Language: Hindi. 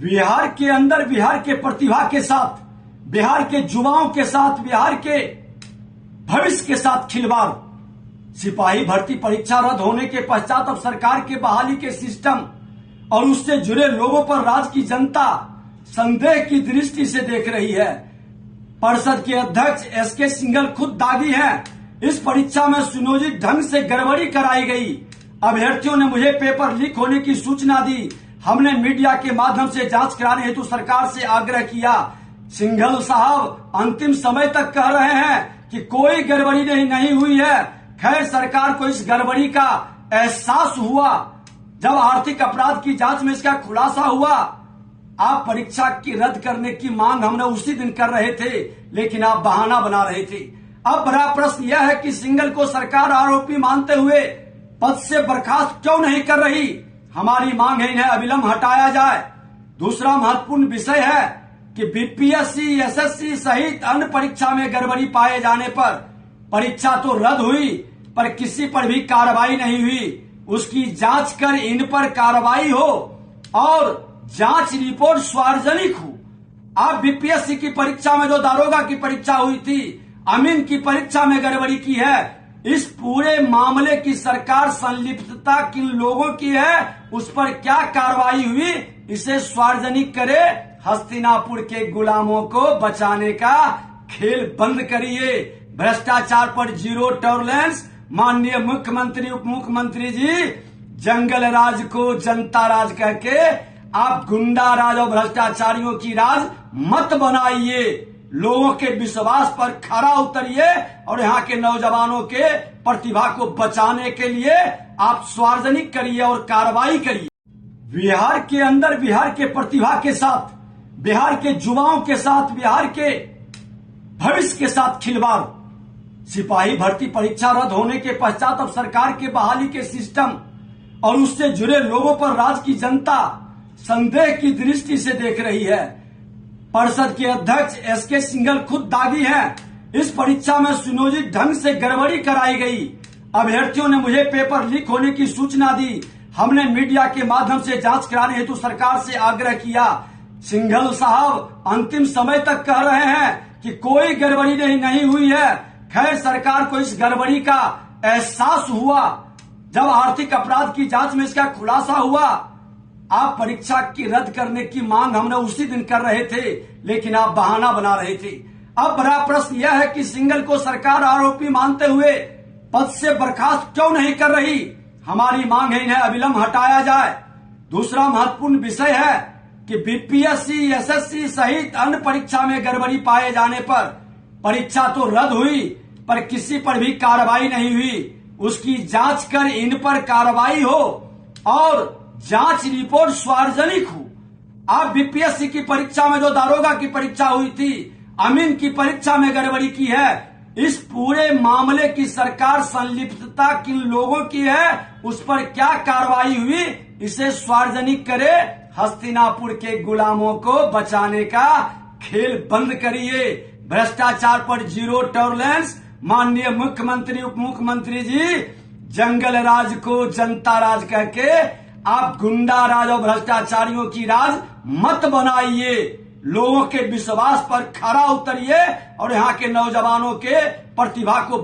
बिहार के अंदर बिहार के प्रतिभा के साथ, बिहार के युवाओं के साथ, बिहार के भविष्य के साथ खिलवाड़। सिपाही भर्ती परीक्षा रद्द होने के पश्चात अब सरकार के बहाली के सिस्टम और उससे जुड़े लोगों पर राज्य की जनता संदेह की दृष्टि से देख रही है। परिषद के अध्यक्ष एसके सिंघल खुद दागी हैं, इस परीक्षा में सुनियोजित ढंग से गड़बड़ी कराई गई। अभ्यर्थियों ने मुझे पेपर लीक होने की सूचना दी। हमने मीडिया के माध्यम से जांच कराने हेतु सरकार से आग्रह किया। सिंघल साहब अंतिम समय तक कह रहे हैं कि कोई गड़बड़ी नहीं हुई है। खैर, सरकार को इस गड़बड़ी का एहसास हुआ जब आर्थिक अपराध की जांच में इसका खुलासा हुआ। आप परीक्षा की रद्द करने की मांग हमने उसी दिन कर रहे थे, लेकिन आप बहाना बना रहे थे। अब बड़ा प्रश्न यह है कि सिंघल को सरकार आरोपी मानते हुए पद से बर्खास्त क्यों नहीं कर रही। हमारी मांग है इन्हें अविलंब हटाया जाए। दूसरा महत्वपूर्ण विषय है कि बीपीएससी, एसएससी सहित अन्य परीक्षा में गड़बड़ी पाए जाने पर परीक्षा तो रद्द हुई, पर किसी पर भी कार्रवाई नहीं हुई। उसकी जांच कर इन पर कार्रवाई हो और जांच रिपोर्ट सार्वजनिक हो। आप बीपीएससी की परीक्षा में जो दारोगा की परीक्षा हुई थी, अमीन की परीक्षा में गड़बड़ी की है। इस पूरे मामले की सरकार संलिप्तता किन लोगों की है, उस पर क्या कार्रवाई हुई, इसे सार्वजनिक करे। हस्तिनापुर के गुलामों को बचाने का खेल बंद करिए। भ्रष्टाचार पर जीरो टॉलरेंस। माननीय मुख्यमंत्री, उप मुख्यमंत्री जी, जंगल राज को जनता राज करके आप गुंडा राज और भ्रष्टाचारियों की राज मत बनाइए। लोगों के विश्वास पर खरा उतरिए और यहाँ के नौजवानों के प्रतिभा को बचाने के लिए आप सार्वजनिक करिए और कार्रवाई करिए। बिहार के अंदर बिहार के प्रतिभा के साथ, बिहार के युवाओं के साथ, बिहार के भविष्य के साथ खिलवाड़। सिपाही भर्ती परीक्षा रद्द होने के पश्चात अब सरकार के बहाली के सिस्टम और उससे जुड़े लोगों पर राज्य की जनता संदेह की दृष्टि से देख रही है। परिषद के अध्यक्ष एसके सिंघल खुद दागी हैं, इस परीक्षा में सुनियोजित ढंग से गड़बड़ी कराई गई। अभ्यर्थियों ने मुझे पेपर लीक होने की सूचना दी। हमने मीडिया के माध्यम से जांच कराने हेतु सरकार से आग्रह किया। सिंघल साहब अंतिम समय तक कह रहे हैं कि कोई गड़बड़ी नहीं हुई है। खैर, सरकार को इस गड़बड़ी का एहसास हुआ जब आर्थिक अपराध की जांच में इसका खुलासा हुआ। आप परीक्षा की रद्द करने की मांग हमने उसी दिन कर रहे थे, लेकिन आप बहाना बना रहे थे। अब बड़ा प्रश्न यह है कि सिंघल को सरकार आरोपी मानते हुए पद से बर्खास्त क्यों नहीं कर रही। हमारी मांग है इन्हें अविलंब हटाया जाए। दूसरा महत्वपूर्ण विषय है कि बीपीएससी, एसएससी सहित अन्य परीक्षा में गड़बड़ी पाए जाने पर परीक्षा तो रद्द हुई, पर किसी पर भी कार्रवाई नहीं हुई। उसकी जांच कर इन पर कार्रवाई हो और जांच रिपोर्ट सार्वजनिक हो। आप बीपीएससी की परीक्षा में जो दारोगा की परीक्षा हुई थी, अमीन की परीक्षा में गड़बड़ी की है। इस पूरे मामले की सरकार संलिप्तता किन लोगों की है, उस पर क्या कार्रवाई हुई, इसे सार्वजनिक करे। हस्तिनापुर के गुलामों को बचाने का खेल बंद करिए। भ्रष्टाचार पर जीरो टॉलरेंस। माननीय मुख्यमंत्री, उप मुख्यमंत्री जी, जंगल राज को जनता राज करके आप गुंडा राज और भ्रष्टाचारियों की राज मत बनाइए। लोगों के विश्वास पर खरा उतरिए और यहाँ के नौजवानों के प्रतिभा को